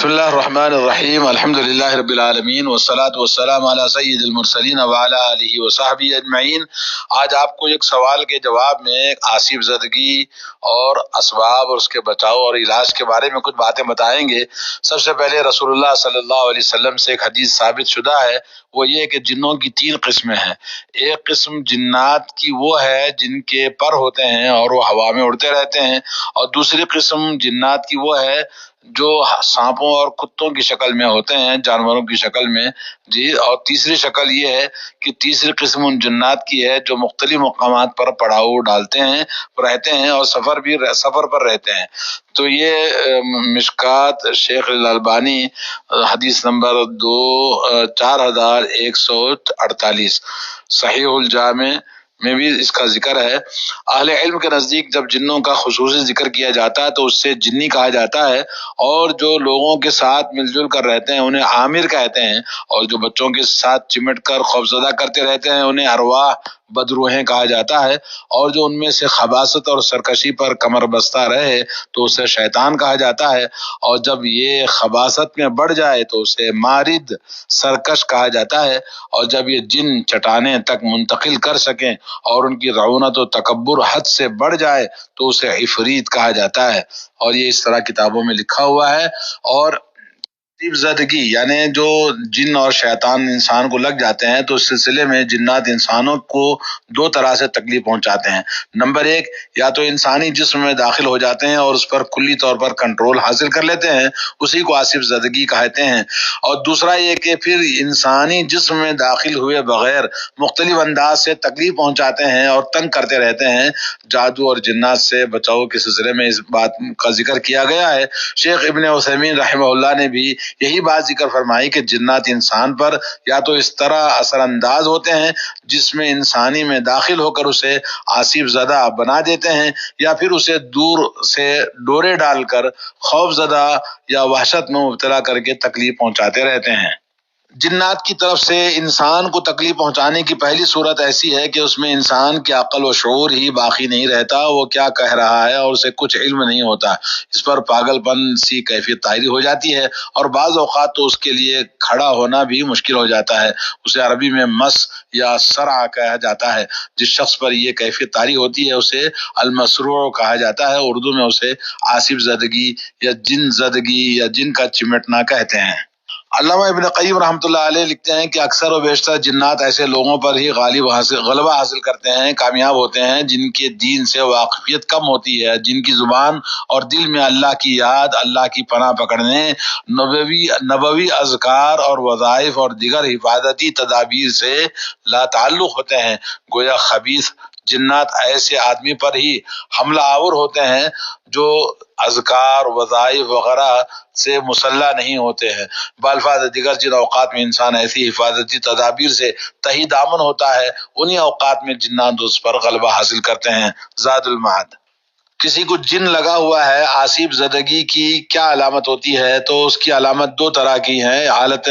بسم اللہ الرحمن الرحیم، الحمد للہ رب العالمین والصلاة والسلام علی سید المرسلین وعلی آلہ وصحبہ اجمعین۔ آج آپ کو ایک سوال کے جواب میں آسیب زدگی اور اسباب اور اس کے بچاؤ اور علاج کے بارے میں کچھ باتیں بتائیں گے۔ سب سے پہلے رسول اللہ صلی اللہ علیہ وسلم سے ایک حدیث ثابت شدہ ہے، وہ یہ کہ جنوں کی 3 قسمیں ہیں۔ ایک قسم جنات کی وہ ہے جن کے پر ہوتے ہیں اور وہ ہوا میں اڑتے رہتے ہیں، اور دوسری قسم جنات کی وہ ہے جو سانپوں اور کتوں کی شکل میں ہوتے ہیں، جانوروں کی شکل میں جی۔ اور تیسری شکل یہ ہے کہ تیسری قسم ان جنات کی ہے جو مختلف مقامات پر پڑاؤ ڈالتے ہیں، رہتے ہیں اور سفر پر رہتے ہیں۔ تو یہ مشکات شیخ الالبانی حدیث نمبر 4148 صحیح الجامع میں بھی اس کا ذکر ہے۔ اہل علم کے نزدیک جب جنوں کا خصوصی ذکر کیا جاتا ہے تو اس سے جنی کہا جاتا ہے، اور جو لوگوں کے ساتھ مل جل کر رہتے ہیں انہیں عامر کہتے ہیں، اور جو بچوں کے ساتھ چمٹ کر خوفزدہ کرتے رہتے ہیں انہیں ارواح بدروحیں کہا جاتا ہے، اور جو ان میں سے خباثت اور سرکشی پر کمر بستہ رہے تو اسے شیطان کہا جاتا ہے، اور جب یہ خباثت میں بڑھ جائے تو اسے مارد سرکش کہا جاتا ہے، اور جب یہ جن چٹانیں تک منتقل کر سکیں اور ان کی رعونت و تکبر حد سے بڑھ جائے تو اسے عفریت کہا جاتا ہے، اور یہ اس طرح کتابوں میں لکھا ہوا ہے۔ اور آسیب زدگی یعنی جو جن اور شیطان انسان کو لگ جاتے ہیں تو اس سلسلے میں جنات انسانوں کو 2 طرح سے تکلیف پہنچاتے ہیں۔ نمبر 1، یا تو انسانی جسم میں داخل ہو جاتے ہیں اور اس پر کلی طور پر کنٹرول حاصل کر لیتے ہیں، اسی کو آسیب زدگی کہتے ہیں، اور دوسرا یہ کہ پھر انسانی جسم میں داخل ہوئے بغیر مختلف انداز سے تکلیف پہنچاتے ہیں اور تنگ کرتے رہتے ہیں۔ جادو اور جنات سے بچاؤ کے سلسلے میں اس بات کا ذکر کیا گیا ہے۔ شیخ ابن عثیمین رحمہ اللہ نے بھی یہی بات ذکر فرمائی کہ جنات انسان پر یا تو اس طرح اثر انداز ہوتے ہیں جس میں انسانی میں داخل ہو کر اسے آسیب زدہ بنا دیتے ہیں، یا پھر اسے دور سے ڈورے ڈال کر خوف زدہ یا وحشت میں مبتلا کر کے تکلیف پہنچاتے رہتے ہیں۔ جنات کی طرف سے انسان کو تکلیف پہنچانے کی پہلی صورت ایسی ہے کہ اس میں انسان کی عقل و شعور ہی باقی نہیں رہتا، وہ کیا کہہ رہا ہے اور اسے کچھ علم نہیں ہوتا، اس پر پاگل پن سی کیفیت طاری ہو جاتی ہے، اور بعض اوقات تو اس کے لیے کھڑا ہونا بھی مشکل ہو جاتا ہے۔ اسے عربی میں مس یا سرع کہا جاتا ہے۔ جس شخص پر یہ کیفیت طاری ہوتی ہے اسے المسروع کہا جاتا ہے، اردو میں اسے آسیب زدگی یا جن زدگی یا جن کا چمٹنا کہتے ہیں۔ علامہ ابن قیم رحمۃ اللہ علیہ لکھتے ہیں کہ اکثر و بیشتر جنات ایسے لوگوں پر ہی غلبہ حاصل کرتے ہیں، کامیاب ہوتے ہیں جن کے دین سے واقفیت کم ہوتی ہے، جن کی زبان اور دل میں اللہ کی یاد، اللہ کی پناہ پکڑنے، نبوی اذکار اور وظائف اور دیگر حفاظتی تدابیر سے لا تعلق ہوتے ہیں۔ گویا خبیث جنات ایسے آدمی پر ہی حملہ آور ہوتے ہیں جو اذکار، وظائف وغیرہ سے مسلح نہیں ہوتے ہیں۔ بالفاظ دیگر جن اوقات میں انسان ایسی حفاظتی تدابیر سے تہی دامن ہوتا ہے، انہی اوقات میں جنات اس پر غلبہ حاصل کرتے ہیں۔ زاد المعاد۔ کسی کو جن لگا ہوا ہے، آسیب زدگی کی کیا علامت ہوتی ہے؟ تو اس کی علامت 2 طرح کی ہیں، حالت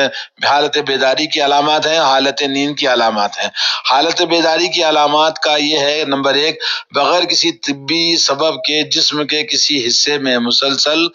بیداری کی علامات ہیں، حالت نیند کی علامات ہیں۔ حالت بیداری کی علامات کا یہ ہے، نمبر 1، بغیر کسی طبی سبب کے جسم کے کسی حصے میں مسلسل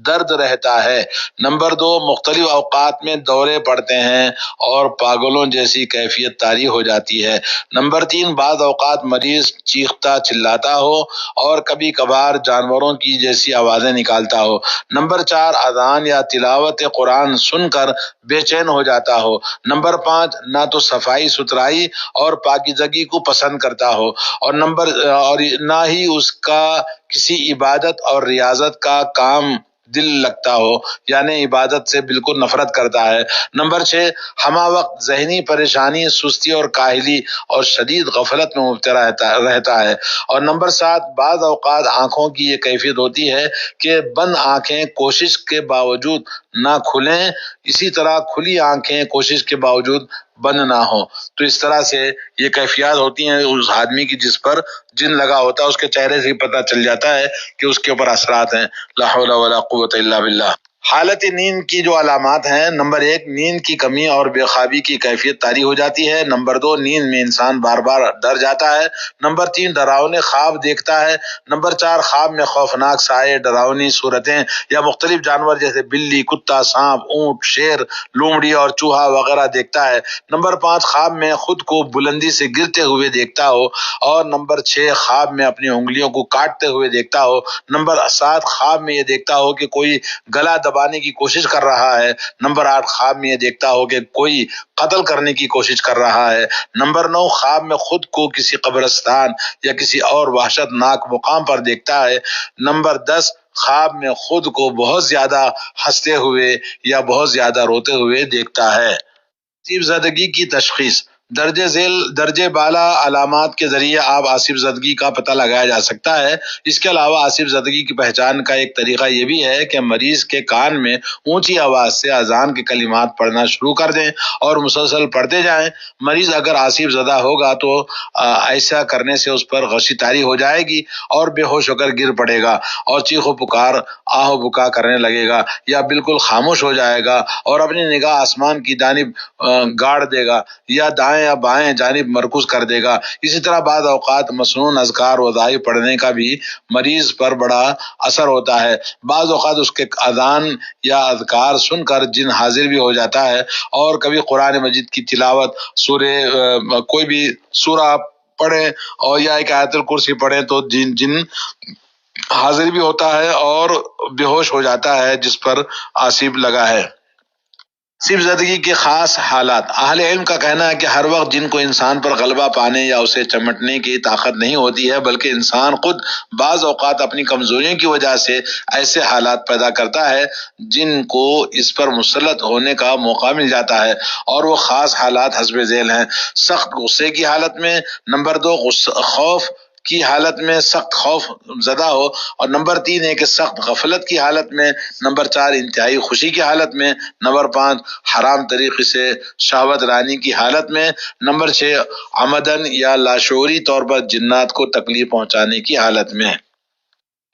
درد رہتا ہے۔ نمبر 2، مختلف اوقات میں دورے پڑتے ہیں اور پاگلوں جیسی کیفیت طاری ہو جاتی ہے۔ نمبر 3، بعض اوقات مریض چیختا چلاتا ہو اور کبھی کبھار جانوروں کی جیسی آوازیں نکالتا ہو۔ نمبر 4، اذان یا تلاوت قرآن سن کر بے چین ہو جاتا ہو۔ نمبر 5، نہ تو صفائی ستھرائی اور پاکیزگی کو پسند کرتا ہو، اور نہ ہی اس کا کسی عبادت اور ریاضت کا کام دل لگتا ہو، یعنی عبادت سے بالکل نفرت کرتا ہے۔ نمبر 6، ہمہ وقت ذہنی پریشانی، سستی اور کاہلی اور شدید غفلت میں مبتلا رہتا ہے۔ اور نمبر 7، بعض اوقات آنکھوں کی یہ کیفیت ہوتی ہے کہ بند آنکھیں کوشش کے باوجود نہ کھلیں، اسی طرح کھلی آنکھیں کوشش کے باوجود بند نہ ہوں۔ تو اس طرح سے یہ کیفیات ہوتی ہیں اس آدمی کی جس پر جن لگا ہوتا ہے، اس کے چہرے سے ہی پتہ چل جاتا ہے کہ اس کے اوپر اثرات ہیں۔ لا حول ولا قوت الا باللہ۔ حالت نیند کی جو علامات ہیں، نمبر 1 نیند کی کمی اور بے خوابی کی کیفیت طاری ہو جاتی ہے۔ نمبر 2 نیند میں انسان بار بار ڈر جاتا ہے۔ نمبر 3 ڈراؤنے خواب دیکھتا ہے۔ نمبر 4 خواب میں خوفناک سائے، ڈراؤنی صورتیں یا مختلف جانور جیسے بلی، کتا، سانپ، اونٹ، شیر، لومڑی اور چوہا وغیرہ دیکھتا ہے۔ نمبر 5 خواب میں خود کو بلندی سے گرتے ہوئے دیکھتا ہو۔ اور نمبر 6 خواب میں اپنی انگلیوں کو کاٹتے ہوئے دیکھتا ہو۔ نمبر 7 خواب میں یہ دیکھتا ہو کہ کوئی گلا دبانے کی کوشش کر رہا ہے۔ نمبر 8 خواب میں یہ دیکھتا ہو کہ کوئی قتل کرنے کی کوشش کر رہا ہے۔ نمبر 9 خواب میں خود کو کسی قبرستان یا کسی اور وحشت ناک مقام پر دیکھتا ہے۔ نمبر 10 خواب میں خود کو بہت زیادہ ہنستے ہوئے یا بہت زیادہ روتے ہوئے دیکھتا ہے۔ آصف زدگی کی تشخیص، درجے بالا علامات کے ذریعے آپ آصف زدگی کا پتہ لگایا جا سکتا ہے۔ اس کے علاوہ آصف زدگی کی پہچان کا ایک طریقہ یہ بھی ہے کہ مریض کے کان میں اونچی آواز سے اذان کے کلمات پڑھنا شروع کر دیں اور مسلسل پڑھتے جائیں۔ مریض اگر آصف زدہ ہوگا تو ایسا کرنے سے اس پر غشی طاری ہو جائے گی اور بے ہوش ہو کر گر پڑے گا اور چیخ و پکار، آہ و بکا کرنے لگے گا یا بالکل خاموش ہو جائے گا اور اپنی نگاہ آسمان کی جانب گاڑ دے گا یا دائیں یا بائیں جانب مرکوز کر دے گا۔ اسی طرح بعض اوقات مسنون اذکار وظائف پڑھنے کا بھی مریض پر بڑا اثر ہوتا ہے۔ بعض اوقات اس کے اذان یا اذکار سن کر جن حاضر بھی ہو جاتا ہے، اور کبھی قرآن مجید کی تلاوت، کوئی بھی سورہ پڑھیں اور یا ایک آیت الکرسی پڑھیں تو جن حاضر بھی ہوتا ہے اور بے ہوش ہو جاتا ہے جس پر آصف لگا ہے۔ آصف زدگی کے خاص حالات، اہل علم کا کہنا ہے کہ ہر وقت جن کو انسان پر غلبہ پانے یا اسے چمٹنے کی طاقت نہیں ہوتی ہے، بلکہ انسان خود بعض اوقات اپنی کمزوریوں کی وجہ سے ایسے حالات پیدا کرتا ہے جن کو اس پر مسلط ہونے کا موقع مل جاتا ہے، اور وہ خاص حالات حسب ذیل ہیں۔ سخت غصے کی حالت میں، نمبر 2 خوف کی حالت میں، سخت خوف زدہ ہو، اور نمبر 3 ہے کہ سخت غفلت کی حالت میں، نمبر 4 انتہائی خوشی کی حالت میں، نمبر 5 حرام طریقے سے شہوت رانی کی حالت میں، نمبر 6 عمدن یا لاشعوری طور پر جنات کو تکلیف پہنچانے کی حالت میں۔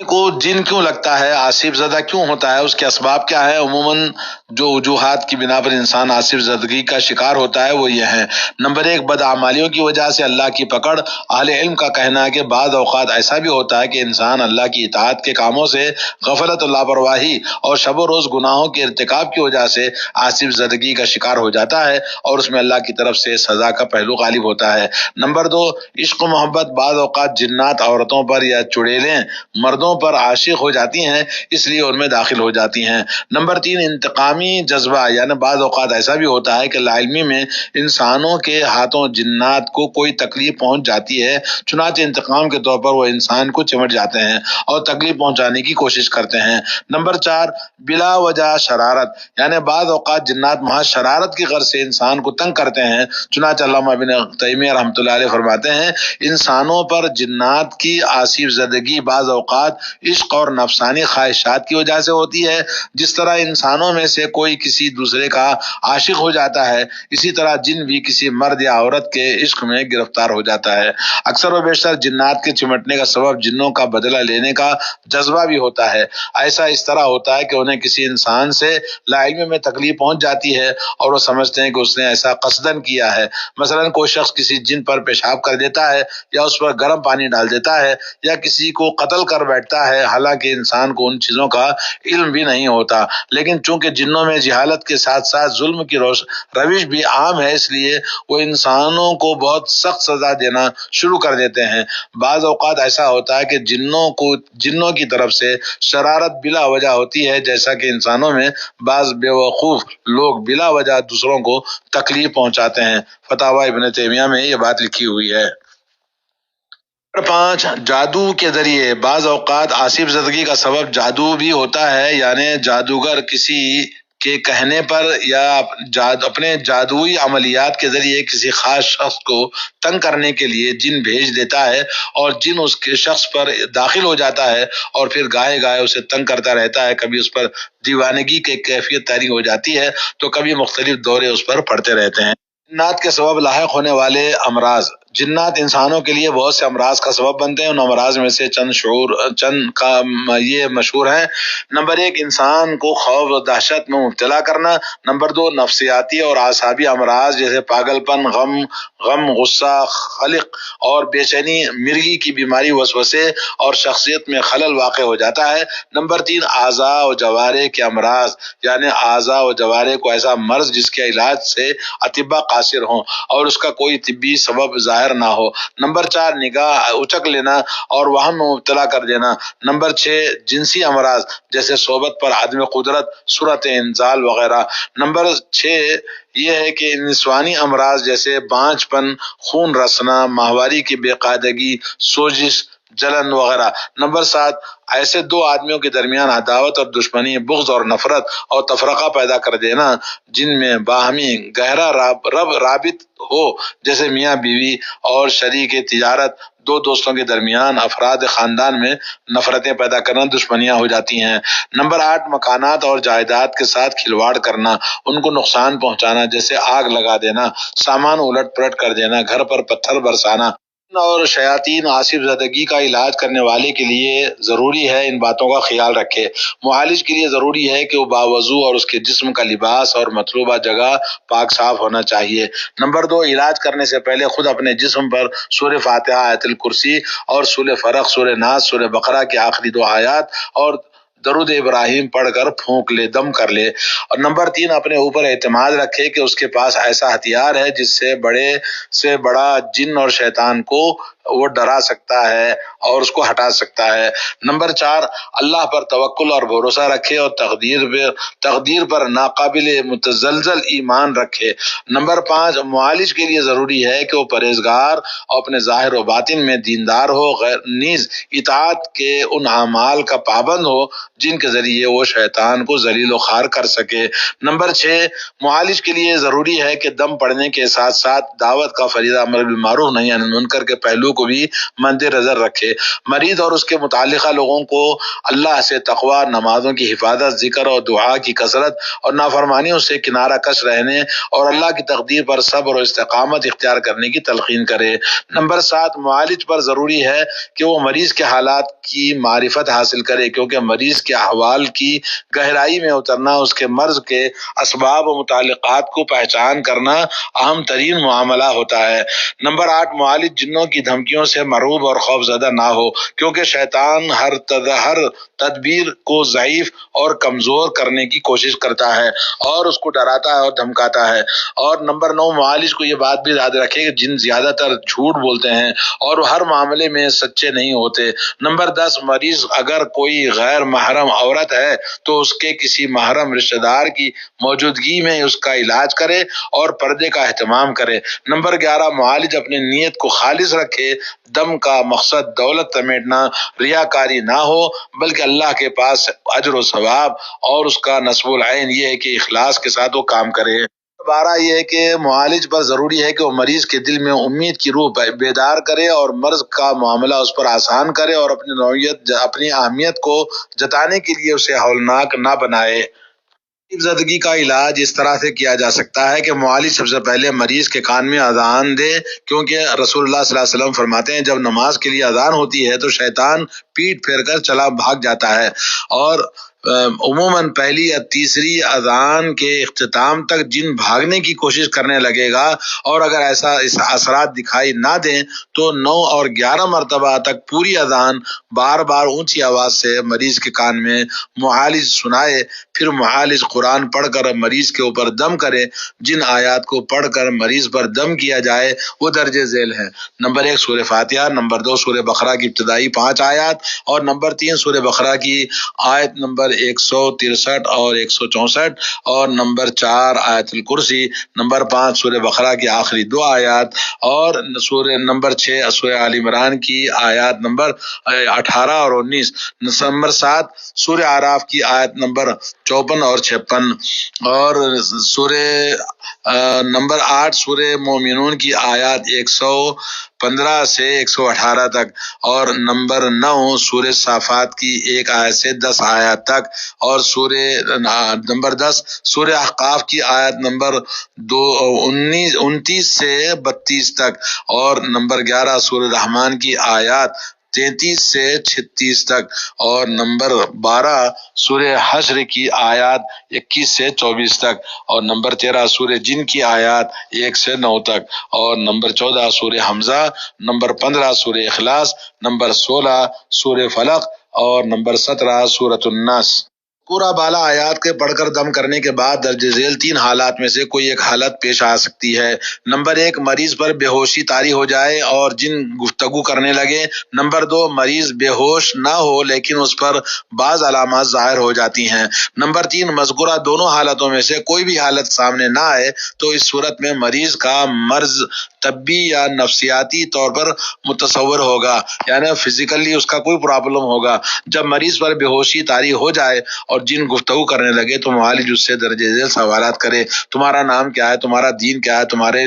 کو جن کیوں لگتا ہے، آصف زدہ کیوں ہوتا ہے، اس کے اسباب کیا ہے؟ عموماً جو وجوہات کی بنا پر انسان آصف زدگی کا شکار ہوتا ہے وہ یہ ہیں۔ نمبر 1 بدعمالیوں کی وجہ سے اللہ کی پکڑ۔ اہل علم کا کہنا ہے کہ بعض اوقات ایسا بھی ہوتا ہے کہ انسان اللہ کی اطاعت کے کاموں سے غفلت و لاپرواہی اور شب و روز گناہوں کے ارتکاب کی وجہ سے آصف زدگی کا شکار ہو جاتا ہے، اور اس میں اللہ کی طرف سے سزا کا پہلو غالب ہوتا ہے۔ نمبر 2 عشق و محبت، بعض اوقات جنات عورتوں پر یا چڑیلیں مردوں پر عاشق ہو جاتی ہیں، اس لیے ان میں داخل ہو جاتی ہیں۔ نمبر 3 انتقامی جذبہ، یعنی بعض اوقات ایسا بھی ہوتا ہے کہ لا علمی میں انسانوں کے ہاتھوں جنات کو کوئی تکلیف پہنچ جاتی ہے، چنانچہ انتقام کے طور پر وہ انسان کو چمٹ جاتے ہیں اور تکلیف پہنچانے کی کوشش کرتے ہیں۔ نمبر 4 بلا وجہ شرارت، یعنی بعض اوقات جنات محض شرارت کی غرض سے انسان کو تنگ کرتے ہیں، چنانچہ علامہ ابن تیمیہ رحمۃ اللہ علیہ فرماتے ہیں انسانوں پر جنات کی آصف زدگی بعض اوقات عشق اور نفسانی خواہشات کی وجہ سے ہوتی ہے۔ جس طرح انسانوں میں سے کوئی کسی دوسرے کا عاشق ہو جاتا ہے، اسی طرح جن بھی کسی مرد یا عورت کے عشق میں گرفتار ہو جاتا ہے۔ اکثر و بیشتر جنات کے چمٹنے کا سبب جنوں کا بدلہ لینے کا جذبہ بھی ہوتا ہے۔ ایسا اس طرح ہوتا ہے کہ انہیں کسی انسان سے لا علمی میں تکلیف پہنچ جاتی ہے اور وہ سمجھتے ہیں کہ اس نے ایسا قصدن کیا ہے۔ مثلا کوئی شخص کسی جن پر پیشاب کر دیتا ہے یا اس پر گرم پانی ڈال دیتا ہے یا کسی کو قتل کر بیٹھتا ہے، حالانکہ انسان کو ان چیزوں کا علم بھی نہیں ہوتا، لیکن چونکہ جنوں میں جہالت کے ساتھ ساتھ ظلم کی روش بھی عام ہے، اس لیے وہ انسانوں کو بہت سخت سزا دینا شروع کر دیتے ہیں۔ بعض اوقات ایسا ہوتا ہے کہ جنوں کی طرف سے شرارت بلا وجہ ہوتی ہے، جیسا کہ انسانوں میں بعض بیوقوف لوگ بلا وجہ دوسروں کو تکلیف پہنچاتے ہیں۔ فتاوی ابن تیمیہ میں یہ بات لکھی ہوئی ہے۔ 5 جادو کے ذریعے، بعض اوقات آصف زدگی کا سبب جادو بھی ہوتا ہے، یعنی جادوگر کسی کے کہنے پر یا اپنے جادوئی عملیات کے ذریعے کسی خاص شخص کو تنگ کرنے کے لیے جن بھیج دیتا ہے، اور جن اس کے شخص پر داخل ہو جاتا ہے اور پھر گاہے گاہے اسے تنگ کرتا رہتا ہے۔ کبھی اس پر دیوانگی کی کیفیت طاری ہو جاتی ہے تو کبھی مختلف دورے اس پر پڑتے رہتے ہیں۔ جنات کے سبب لاحق ہونے والے امراض، جنات انسانوں کے لیے بہت سے امراض کا سبب بنتے ہیں، ان امراض میں سے چند کا یہ مشہور ہیں۔ نمبر 1، انسان کو خوف و دہشت میں مبتلا کرنا۔ نمبر 2، نفسیاتی اور اعصابی امراض جیسے پاگل پن، غم، غصہ، قلق اور بے چینی، مرگی کی بیماری، وسوسے اور شخصیت میں خلل واقع ہو جاتا ہے۔ نمبر 3، اعضاء و جوارح کے امراض، یعنی اعضاء و جوارح کو ایسا مرض جس کے علاج سے اطباء قاصر ہوں اور اس کا کوئی طبی سبب ظاہر نہ ہو۔ نمبر 4، نگاہ اچک لینا اور وہم میں مبتلا کر دینا۔ نمبر 6، جنسی امراض جیسے صحبت پر عدم قدرت، صورت انزال وغیرہ۔ نمبر 6 یہ ہے کہ نسوانی امراض جیسے بانجھ پن، خون رسنا، ماہواری کی بے قاعدگی، سوزش، جلن وغیرہ۔ نمبر 7، ایسے دو آدمیوں کے درمیان عداوت اور دشمنی، بغض اور نفرت اور تفرقہ پیدا کر دینا جن میں باہمی گہرا رابط ہو، جیسے میاں بیوی اور شریک تجارت، دو دوستوں کے درمیان، افراد خاندان میں نفرتیں پیدا کرنا، دشمنیاں ہو جاتی ہیں۔ نمبر 8، مکانات اور جائیداد کے ساتھ کھلواڑ کرنا، ان کو نقصان پہنچانا، جیسے آگ لگا دینا، سامان الٹ پلٹ کر دینا، گھر پر پتھر برسانا اور شیاطین آصف زدگی کا علاج کرنے والے کے لیے ضروری ہے ان باتوں کا خیال رکھے۔ معالج کے لیے ضروری ہے کہ وہ باوضو اور اس کے جسم کا لباس اور مطلوبہ جگہ پاک صاف ہونا چاہیے۔ نمبر 2، علاج کرنے سے پہلے خود اپنے جسم پر سورہ فاتحہ، آیت الکرسی اور سورہ فرق، سورہ ناس، سورہ بقرہ کی آخری 2 آیات اور درود ابراہیم پڑھ کر پھونک لے، دم کر لے۔ اور نمبر 3، اپنے اوپر اعتماد رکھے کہ اس کے پاس ایسا ہتھیار ہے جس سے بڑے سے بڑا جن اور شیطان کو وہ ڈرا سکتا ہے اور اس کو ہٹا سکتا ہے۔ نمبر 4، اللہ پر توکل اور بھروسہ رکھے اور تقدیر پر ناقابل متزلزل ایمان رکھے۔ نمبر 5، معالج کے لیے ضروری ہے کہ وہ پرہیزگار اور اپنے ظاہر و باطن میں دیندار ہو، نیز اطاعت کے ان اعمال کا پابند ہو جن کے ذریعے وہ شیطان کو ذلیل و خوار کر سکے۔ نمبر 6، معالج کے لیے ضروری ہے کہ دم پڑنے کے ساتھ ساتھ دعوت کا فریضہ، امر بالمعروف نہی عن المنکر کے پہلو کو بھی مد نظر رکھے۔ مریض اور اس کے متعلقہ لوگوں کو اللہ سے تقوی، نمازوں کی حفاظت، ذکر اور دعا کی کثرت اور نافرمانیوں سے کنارہ کش رہنے اور اللہ کی تقدیر پر صبر اور استقامت اختیار کرنے کی تلقین کرے۔ نمبر 7، معالج پر ضروری ہے کہ وہ مریض کے حالات کی معرفت حاصل کرے، کیونکہ مریض کے احوال کی گہرائی میں اترنا، اس کے مرض کے اسباب و متعلقات کو پہچان کرنا اہم ترین معاملہ ہوتا ہے۔ نمبر 8، معالج جنوں کی دھمکیوں سے مرعوب اور خوف زدہ نہ ہو، کیونکہ شیطان ہر تدبیر کو ضعیف اور کمزور کرنے کی کوشش کرتا ہے اور اس کو ڈراتا ہے اور دھمکاتا ہے۔ اور نمبر 9، معالج کو یہ بات بھی یاد رکھے کہ جن زیادہ تر جھوٹ بولتے ہیں اور ہر معاملے میں سچے نہیں ہوتے۔ نمبر 10، مریض اگر کوئی غیر محرم عورت ہے تو اس کے کسی محرم رشتہ دار کی موجودگی میں اس کا علاج کرے اور پردے کا اہتمام کرے۔ نمبر 11، معالج اپنی نیت کو خالص رکھے، دم کا مقصد دولت سمیٹنا، ریاکاری نہ ہو، بلکہ اللہ کے پاس اجر و ثواب اور اس کا نصب العین یہ ہے کہ اخلاص کے ساتھ وہ کام کرے۔ 12 یہ ہے کہ معالج پر ضروری ہے کہ وہ مریض کے دل میں امید کی روح بیدار کرے اور مرض کا معاملہ اس پر آسان کرے اور اپنی اہمیت کو جتانے کے لیے اسے ہولناک نہ بنائے۔ زدگی کا علاج اس طرح سے کیا جا سکتا ہے کہ معالج سب سے پہلے مریض کے کان میں اذان دے، کیونکہ رسول اللہ صلی اللہ علیہ وسلم فرماتے ہیں جب نماز کے لیے اذان ہوتی ہے تو شیطان پیٹ پھیر کر چلا بھاگ جاتا ہے اور عموماً پہلی یا تیسری اذان کے اختتام تک جن بھاگنے کی کوشش کرنے لگے گا، اور اگر ایسا اثرات دکھائی نہ دیں تو 9 اور 11 مرتبہ تک پوری اذان بار بار اونچی آواز سے مریض کے کان میں معالج سنائے۔ پھر معالج قرآن پڑھ کر مریض کے اوپر دم کرے۔ جن آیات کو پڑھ کر مریض پر دم کیا جائے وہ درج ذیل ہیں: نمبر 1 سورہ فاتحہ، نمبر 2 سورہ بقرہ کی ابتدائی 5 آیات اور نمبر 3 سورہ بقرہ کی آیت نمبر 163 اور 164 اور نمبر 4 آیت الکرسی، نمبر 5 سورہ بقرہ کی آخری 2 آیات اور نمبر 6 سورہ آل عمران کی آیات نمبر 18 اور 19، نمبر 7 سورہ اعراف کی آیت نمبر 54 اور 56 اور نمبر 8 سورہ مومنون کی آیات 15 سے 118 تک، اور نمبر 9 سورہ صافات کی 1 آیت سے 10 آیات تک، اور نمبر 10 سورہ احقاف کی آیت نمبر 29 سے 32 تک، اور نمبر 11 سورہ رحمان کی آیات 33 سے 36 تک، اور نمبر 12 سورہ حشر کی آیات 21 سے 24 تک، اور نمبر 13 سورہ جن کی آیات 1 سے 9 تک، اور نمبر 14 سورہ حمزہ، نمبر 15 سورہ اخلاص، نمبر 16 سورہ فلق، اور نمبر 17 سورۃ الناس۔ پورا بالا آیات کے پڑھ کر دم کرنے کے بعد درج ذیل 3 حالات میں سے کوئی ایک حالت پیش آ سکتی ہے۔ نمبر 1 مریض پر بے ہوشی طاری ہو جائے اور جن گفتگو کرنے لگے۔ نمبر 2 مریض بے ہوش نہ ہو لیکن اس پر بعض علامات ظاہر ہو جاتی ہیں۔ نمبر 3 مذکورہ دونوں حالتوں میں سے کوئی بھی حالت سامنے نہ آئے تو اس صورت میں مریض کا مرض طبی یا نفسیاتی طور پر متصور ہوگا، یعنی فزیکلی اس کا کوئی پرابلم ہوگا۔ جب مریض پر بے ہوشی طاری ہو جائے اور جن گفتگو کرنے لگے تو معالج اس سے درج ذیل سوالات کرے: تمہارا نام کیا ہے؟ تمہارا دین کیا ہے؟ تمہارے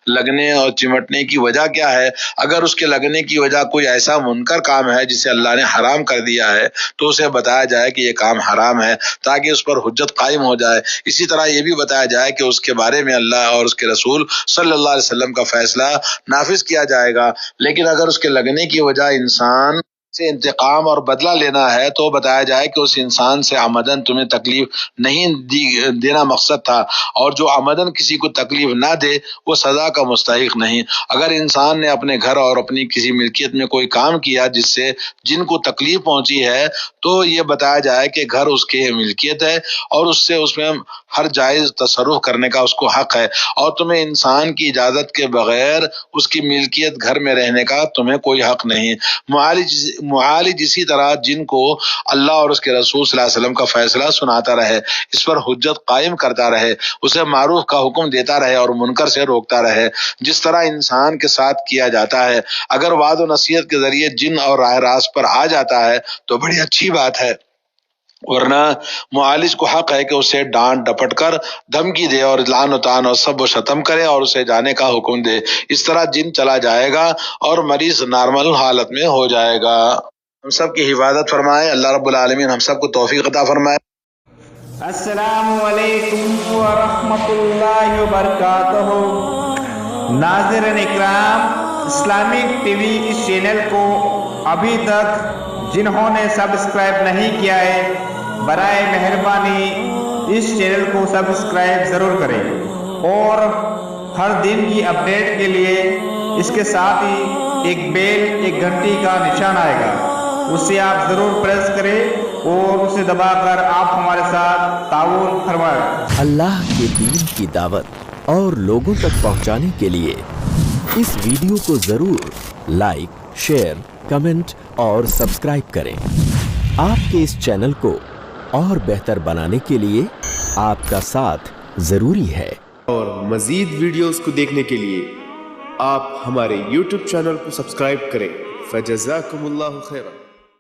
لگنے اور چمٹنے کی وجہ کیا ہے؟ اگر اس کے لگنے کی وجہ کوئی ایسا منکر کام ہے جسے اللہ نے حرام کر دیا ہے تو اسے بتایا جائے کہ یہ کام حرام ہے تاکہ اس پر حجت قائم ہو جائے۔ اسی طرح یہ بھی بتایا جائے کہ اس کے بارے میں اللہ اور اس کے رسول صلی اللہ علیہ وسلم کا فیصلہ نافذ کیا جائے گا۔ لیکن اگر اس کے لگنے کی وجہ انسان سے انتقام اور بدلہ لینا ہے تو بتایا جائے کہ اس انسان سے عمدن تمہیں تکلیف نہیں دینا مقصد تھا، اور جو عمدن کسی کو تکلیف نہ دے وہ سزا کا مستحق نہیں۔ اگر انسان نے اپنے گھر اور اپنی کسی ملکیت میں کوئی کام کیا جس سے جن کو تکلیف پہنچی ہے تو یہ بتایا جائے کہ گھر اس کی ملکیت ہے اور اس میں ہر جائز تصرف کرنے کا اس کو حق ہے، اور تمہیں انسان کی اجازت کے بغیر اس کی ملکیت گھر میں رہنے کا تمہیں کوئی حق نہیں۔ معالج اسی طرح جن کو اللہ اور اس کے رسول صلی اللہ علیہ وسلم کا فیصلہ سناتا رہے، اس پر حجت قائم کرتا رہے، اسے معروف کا حکم دیتا رہے اور منکر سے روکتا رہے، جس طرح انسان کے ساتھ کیا جاتا ہے۔ اگر وعد و نصیحت کے ذریعے جن اور راہ راست پر آ جاتا ہے تو بڑی اچھی بات ہے، ورنہ معالج کو حق ہے کہ اسے ڈانٹ ڈپٹ کر دھمکی دے اور لعن و طعن اور سب و شتم کرے اور اسے جانے کا حکم دے۔ اس طرح جن چلا جائے گا اور مریض نارمل حالت میں ہو جائے گا۔ ہم سب کی حفاظت فرمائے اللہ رب العالمین، ہم سب کو توفیق عطا فرمائے۔ السلام علیکم ورحمۃ اللہ وبرکاتہ۔ ناظرین اکرام، اسلامک ٹی وی اس چینل کو ابھی تک جنہوں نے سبسکرائب نہیں کیا ہے برائے مہربانی اس چینل کو سبسکرائب ضرور کریں، اور ہر دن کی اپڈیٹ کے لیے اس کے ساتھ ہی ایک بیل، ایک گھنٹی کا نشان آئے گا، اسے آپ ضرور پریس کریں اور اسے دبا کر آپ ہمارے ساتھ تعاون فرمائیں۔ اللہ کے دین کی دعوت اور لوگوں تک پہنچانے کے لیے اس ویڈیو کو ضرور لائک، شیئر، کمنٹ اور سبسکرائب کریں۔ آپ کے اس چینل کو اور بہتر بنانے کے لیے آپ کا ساتھ ضروری ہے۔ اور مزید ویڈیوز کو دیکھنے کے لیے آپ ہمارے YouTube چینل کو سبسکرائب کریں۔ فجزاکم اللہ خیرا۔